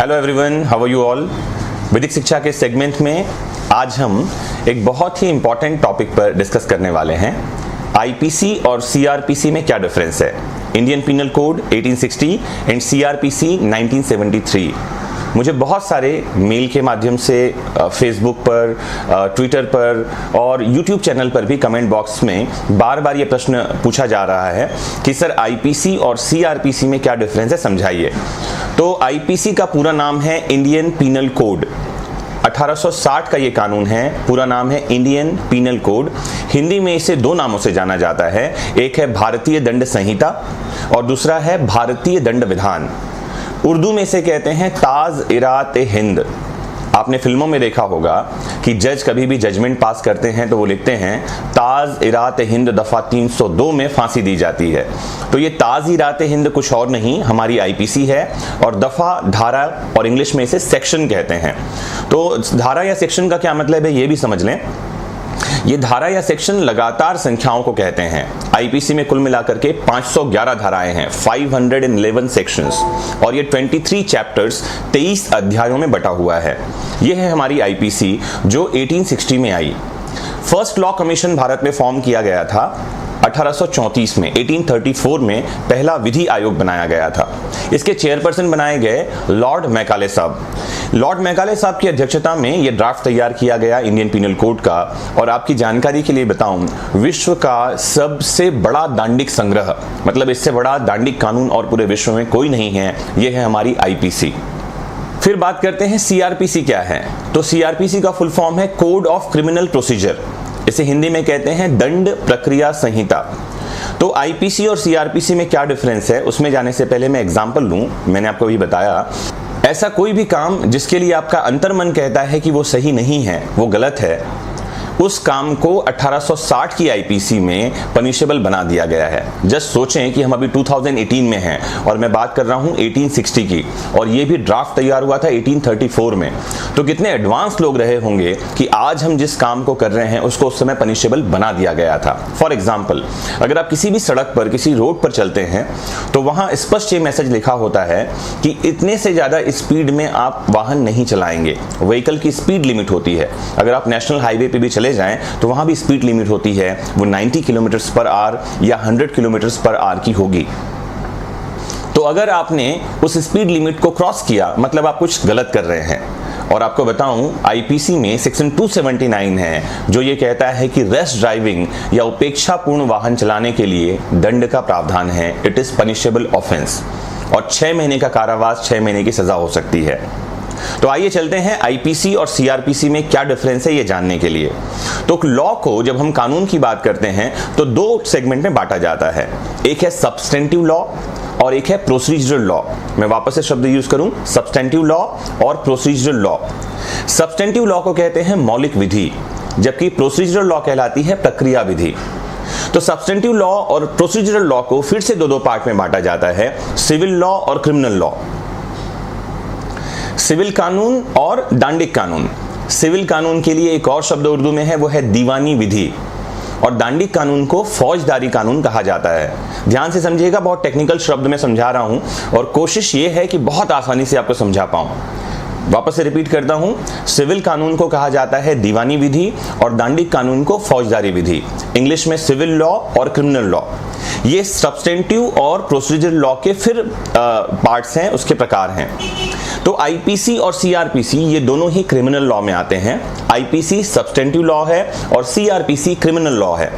Hello everyone, how are you all. वैदिक शिक्षा के सेगमेंट में आज हम एक बहुत ही इंपॉर्टेंट टॉपिक पर डिस्कस करने वाले हैं। आईपीसी और सीआरपीसी में क्या डिफरेंस है। Indian penal code 1860 and CrPC 1973। मुझे बहुत सारे मेल के माध्यम से, फेसबुक पर, ट्विटर पर और यूट्यूब चैनल पर भी कमेंट बॉक्स में बार बार ये प्रश्न पूछा जा रहा है कि सर आईपीसी और सीआरपीसी में क्या डिफरेंस है, समझाइए। तो आईपीसी का पूरा नाम है इंडियन पिनल कोड। 1860 का ये कानून है, पूरा नाम है इंडियन पिनल कोड। हिंदी में इसे दो नामों से जाना जाता है, एक है भारतीय दंड संहिता और दूसरा है भारतीय दंड विधान। उर्दू में इसे कहते हैं ताज़-ए-रात-ए-हिंद। आपने फिल्मों में देखा होगा कि जज कभी भी जजमेंट पास करते हैं तो वो लिखते हैं ताज़-ए-रात-ए-हिंद दफ़ा 302 में फांसी दी जाती है। तो ये ताज़-ए-रात-ए-हिंद कुछ और नहीं, हमारी आईपीसी है और दफ़ा, धारा और इंग्लिश में इसे सेक्शन कहते हैं। तो धारा या सेक्शन का क्या मतलब है ये भी समझ लें। ये धारा या सेक्शन लगातार संख्याओं को कहते हैं। आईपीसी में कुल मिलाकर के 511 धाराएं हैं, 511 सेक्शंस, और ये 23 चैप्टर्स 23 अध्यायों में बटा हुआ है। ये है हमारी आईपीसी जो 1860 में आई। फर्स्ट लॉ कमीशन भारत में फॉर्म किया गया था 1834 में। 1834 में पहला विधि आयोग बनाया गया था। इसके चेयरपर्सन बनाए गए लॉर्ड मैकाले साहब। लॉर्ड मैकाले साहब की अध्यक्षता में यह ड्राफ्ट तैयार किया गया इंडियन पिनल कोड का। और आपकी जानकारी के लिए बताऊं, विश्व का सबसे बड़ा दांडिक संग्रह, मतलब इससे बड़ा दांडिक कानून और पूरे विश्व में कोई नहीं है, यह है हमारी आईपीसी। फिर बात करते हैं सीआरपीसी क्या है। तो सीआरपीसी का फुल फॉर्म है कोड ऑफ क्रिमिनल प्रोसीजर। इसे हिंदी में कहते हैं दंड प्रक्रिया संहिता। तो आईपीसी और सीआरपीसी में क्या डिफरेंस है, उसमें जाने से पहले मैं एग्जांपल लूं। मैंने आपको अभी बताया, ऐसा कोई भी काम जिसके लिए आपका अंतर्मन कहता है कि वो सही नहीं है, वो गलत है, उस काम को 1860 की आईपीसी में पनिशेबल बना दिया गया है। जस्ट सोचें कि हम अभी 2018 में हैं और मैं बात कर रहा हूं 1860 की, और ये भी ड्राफ्ट तैयार हुआ था 1834 में। तो कितने एडवांस लोग रहे होंगे कि आज हम जिस काम को कर रहे हैं उसको उस समय पनिशेबल बना दिया गया था। फॉर एग्जाम्पल, अगर आप किसी भी सड़क पर, किसी रोड पर चलते हैं तो वहां स्पष्ट ये मैसेज लिखा होता है कि इतने से ज्यादा स्पीड में आप वाहन नहीं चलाएंगे। व्हीकल की स्पीड लिमिट होती है। अगर आप नेशनल हाईवे पे भी चले जाएं तो वहां भी स्पीड लिमिट होती है, वो 90 किलोमीटर पर आवर या 100 किलोमीटर पर आवर की होगी। तो अगर आपने उस स्पीड लिमिट को क्रॉस किया, मतलब आप कुछ गलत कर रहे हैं। और आपको बताऊं, आईपीसी में सेक्शन 279 है जो ये कहता है कि रैश ड्राइविंग या उपेक्षापूर्ण वाहन चलाने के लिए दंड का प्रावधान है। इट इज पनिशेबल ऑफेंस और 6 महीने का कारावास, 6 महीने की सजा हो सकती है। तो आइए चलते हैं आईपीसी और सीआरपीसी में क्या डिफरेंस है ये जानने के लिए। तो लॉ को जब हम कानून की बात करते हैं तो दो सेगमेंट में बांटा जाता है, एक है सब्सटेंटिव लॉ और एक है प्रोसीजरल लॉ। मैं वापस से शब्द यूज करूं, सब्सटेंटिव लॉ और प्रोसीजरल लॉ। सब्सटेंटिव लॉ को कहते हैं मौलिक विधि, जबकि प्रोसीजरल लॉ कहलाती है प्रक्रिया विधि। तो सब्सटेंटिव लॉ और प्रोसीजरल लॉ को फिर से दो पार्ट में बांटा जाता है, सिविल लॉ और क्रिमिनल लॉ। सिविल कानून और दांडिक कानून। सिविल कानून के लिए एक और शब्द उर्दू में है, वो है दीवानी विधि, और दांडिक कानून को फौजदारी कानून कहा जाता है। ध्यान से समझिएगा, बहुत टेक्निकल शब्द में समझा रहा हूं और कोशिश ये है कि बहुत आसानी से आपको समझा पाऊं। वापस से रिपीट करता हूं, सिविल कानून को कहा जाता है दीवानी विधि और दांडिक कानून को फौजदारी विधि। इंग्लिश में सिविल लॉ और क्रिमिनल लॉ। ये सब्सटेंटिव और प्रोसीजरल लॉ के फिर पार्ट्स हैं, उसके प्रकार हैं। तो आईपीसी और सीआरपीसी ये दोनों ही क्रिमिनल लॉ में आते हैं। आईपीसी सब्सटेंटिव लॉ है और सीआरपीसी क्रिमिनल लॉ है।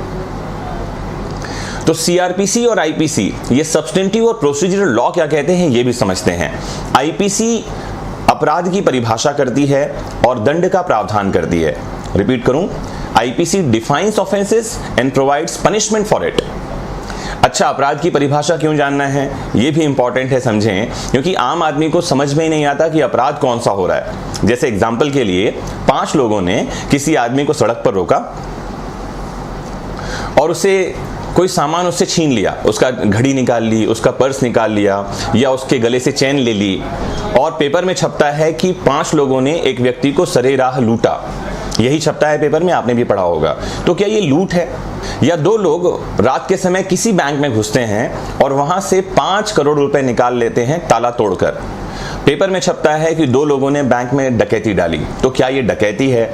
तो सीआरपीसी और आईपीसी, ये सब्सटेंटिव और प्रोसीजरल लॉ क्या कहते हैं ये भी समझते हैं। आईपीसी अपराध की परिभाषा करती है और दंड का प्रावधान करती है। रिपीट करूं, IPC defines offences and provides punishment for it. अच्छा, अपराध की परिभाषा क्यों जानना है ये भी इंपॉर्टेंट है, समझें, क्योंकि आम आदमी को समझ में ही नहीं आता कि अपराध कौन सा हो रहा है। जैसे एग्जाम्पल के लिए, 5 लोगों ने किसी आदमी को सड़क पर रोका और उसे कोई सामान उससे छीन लिया, उसका घड़ी निकाल ली, उसका पर्स निकाल लिया या उसके गले से चैन ले ली, और पेपर में छपता है कि 5 लोगों ने एक व्यक्ति को सरेराह लूटा। यही छपता है पेपर में, आपने भी पढ़ा होगा। तो क्या ये लूट है? या 2 लोग रात के समय किसी बैंक में घुसते हैं और वहां से 5 करोड़ रुपए निकाल लेते हैं ताला तोड़कर। पेपर में छपता है कि दो लोगों ने बैंक में डकैती डाली, तो क्या ये डकैती है?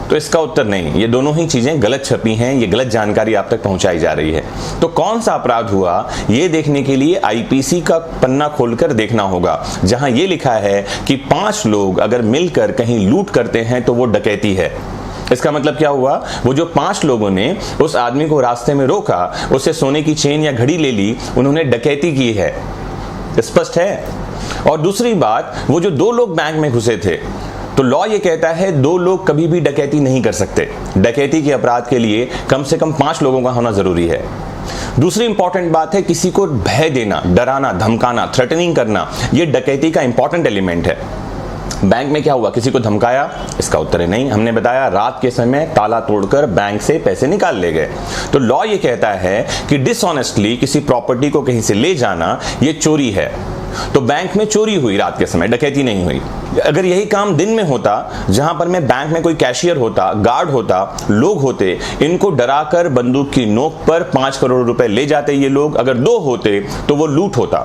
तो इसका उत्तर नहीं, ये दोनों ही चीजें गलत छपी हैं, ये गलत जानकारी आप तक पहुंचाई जा रही है। तो कौन सा अपराध हुआ ये देखने के लिए आईपीसी का पन्ना खोलकर देखना होगा, जहां ये लिखा है कि 5 लोग अगर मिलकर कहीं लूट करते हैं तो वो डकैती है। इसका मतलब क्या हुआ? वो जो 5 लोगों ने उस आदमी को रास्ते में रोका, उससे सोने की चेन या घड़ी ले ली, उन्होंने डकैती की है। स्पष्ट है। और दूसरी बात, वो जो 2 लोग बैंक में घुसे थे, तो लॉ ये कहता है 2 लोग कभी भी डकैती नहीं कर सकते। डकैती के अपराध के लिए कम से कम 5 लोगों का होना जरूरी है। दूसरी इंपॉर्टेंट बात है, किसी को भय देना, डराना, धमकाना, थ्रेटनिंग करना, ये डकैती का इंपॉर्टेंट एलिमेंट है। बैंक में क्या हुआ? किसी को धमकाया? इसका उत्तर है नहीं। हमने बताया रात के समय ताला तोड़कर बैंक से पैसे निकाल ले गए। तो लॉ ये कहता है कि डिसऑनेस्टली किसी प्रॉपर्टी को कहीं से ले जाना ये चोरी है। तो बैंक में चोरी हुई रात के समय, डकैती नहीं हुई। अगर यही काम दिन में होता, जहां पर मैं बैंक में कोई कैशियर होता, गार्ड होता, लोग होते, इनको डराकर बंदूक की नोक पर 5 करोड़ रुपए ले जाते ये लोग। अगर 2 होते तो वो लूट होता,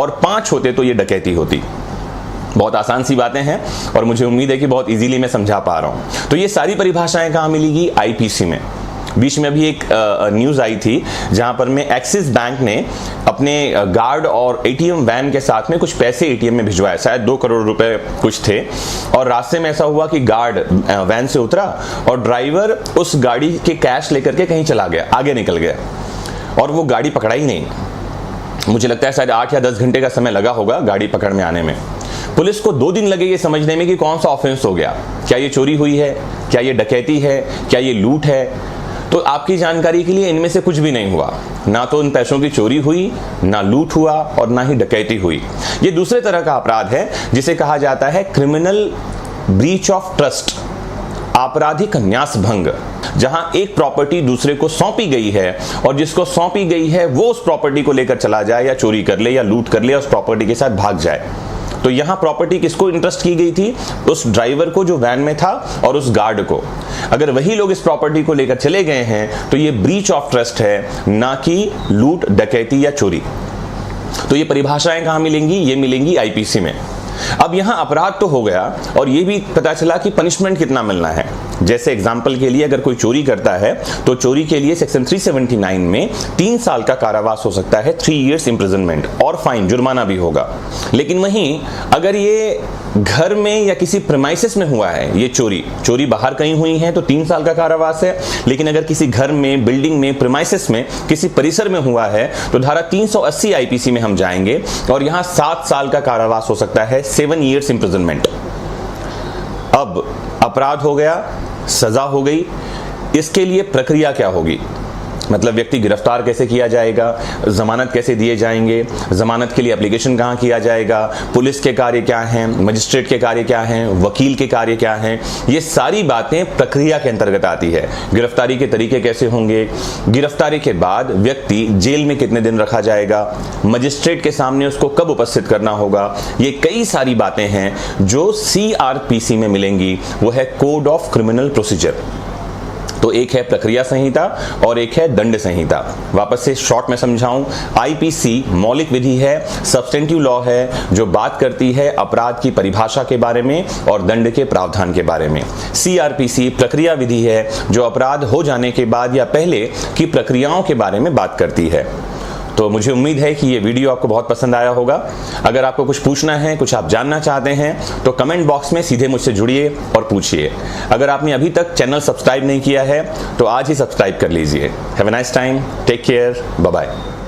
और 5 होते तो ये डकैती होती। बहुत आसान सी बातें हैं और मुझे उम्मीद है कि बहुत इजीली मैं समझा पा रहा हूं। तो ये सारी परिभाषाएं कहां मिलेगी? आईपीसी में। बीच में अभी एक न्यूज आई थी जहां पर में एक्सिस बैंक ने अपने गार्ड और एटीएम वैन के साथ में कुछ पैसे एटीएम में भिजवाए, शायद 2 करोड़ रुपए कुछ थे। और रास्ते में ऐसा हुआ कि गार्ड वैन से उतरा और ड्राइवर उस गाड़ी के कैश लेकर के कहीं चला गया, आगे निकल गया, और वो गाड़ी पकड़ा ही नहीं। मुझे लगता है शायद 8 या 10 घंटे का समय लगा होगा गाड़ी पकड़ में आने में। पुलिस को 2 दिन लगे ये समझने में कि कौन सा ऑफेंस हो गया, क्या ये चोरी हुई है, क्या ये डकैती है, क्या ये लूट है। तो आपकी जानकारी के लिए इनमें से कुछ भी नहीं हुआ। ना तो उन पैसों की चोरी हुई, ना लूट हुआ, और ना ही डकैती हुई। ये दूसरे तरह का अपराध है जिसे कहा जाता है क्रिमिनल ब्रीच ऑफ ट्रस्ट, आपराधिक न्यास भंग, जहां एक प्रॉपर्टी दूसरे को सौंपी गई है और जिसको सौंपी गई है वो उस प्रॉपर्टी को लेकर चला जाए या चोरी कर ले या लूट कर ले, उस प्रॉपर्टी के साथ भाग जाए। तो यहां प्रॉपर्टी किसको इंटरेस्ट की गई थी? उस ड्राइवर को जो वैन में था और उस गार्ड को। अगर वही लोग इस प्रॉपर्टी को लेकर चले गए हैं तो ये ब्रीच ऑफ ट्रस्ट है, ना कि लूट, डकैती या चोरी। तो ये परिभाषाएं कहां मिलेंगी? ये मिलेंगी आईपीसी में। अब यहां अपराध तो हो गया और ये भी पता चला कि पनिशमेंट कितना मिलना है। जैसे एग्जाम्पल के लिए, अगर कोई चोरी करता है तो चोरी के लिए सेक्शन 379 में 3 साल का कारावास हो सकता है, 3 इयर्स इंप्रिजनमेंट, और फाइन, जुर्माना भी होगा। लेकिन वहीं अगर ये घर में या किसी प्रेमाइसिस में हुआ है, ये चोरी बाहर कहीं हुई है तो 3 साल का कारावास है। लेकिन अगर किसी घर में, बिल्डिंग में, प्रेमाइसिस में, किसी परिसर में हुआ है तो धारा 380 आईपीसी में हम जाएंगे और यहां 7 साल का कारावास हो सकता है, 7 इयर्स इंप्रिजनमेंट। अब अपराध हो गया, सजा हो गई, इसके लिए प्रक्रिया क्या होगी? मतलब व्यक्ति गिरफ्तार कैसे किया जाएगा, जमानत कैसे दिए जाएंगे, जमानत के लिए एप्लीकेशन कहां किया जाएगा, पुलिस के कार्य क्या हैं, मजिस्ट्रेट के कार्य क्या हैं, वकील के कार्य क्या हैं, ये सारी बातें प्रक्रिया के अंतर्गत आती है। गिरफ्तारी के तरीके कैसे होंगे, गिरफ्तारी के बाद व्यक्ति जेल में कितने दिन रखा जाएगा, मजिस्ट्रेट के सामने उसको कब उपस्थित करना होगा, ये कई सारी बातें हैं जो सीआरपीसी में मिलेंगी। वो है कोड ऑफ क्रिमिनल प्रोसीजर। तो एक है प्रक्रिया संहिता और एक है दंड संहिता। वापस से शॉर्ट में समझाऊं, आईपीसी मौलिक विधि है, सब्सटेंटिव लॉ है, जो बात करती है अपराध की परिभाषा के बारे में और दंड के प्रावधान के बारे में। सीआरपीसी प्रक्रिया विधि है, जो अपराध हो जाने के बाद या पहले की प्रक्रियाओं के बारे में बात करती है। तो मुझे उम्मीद है कि ये वीडियो आपको बहुत पसंद आया होगा। अगर आपको कुछ पूछना है, कुछ आप जानना चाहते हैं तो कमेंट बॉक्स में सीधे मुझसे जुड़िए और पूछिए। अगर आपने अभी तक चैनल सब्सक्राइब नहीं किया है तो आज ही सब्सक्राइब कर लीजिए। Have a nice time, take care, bye bye.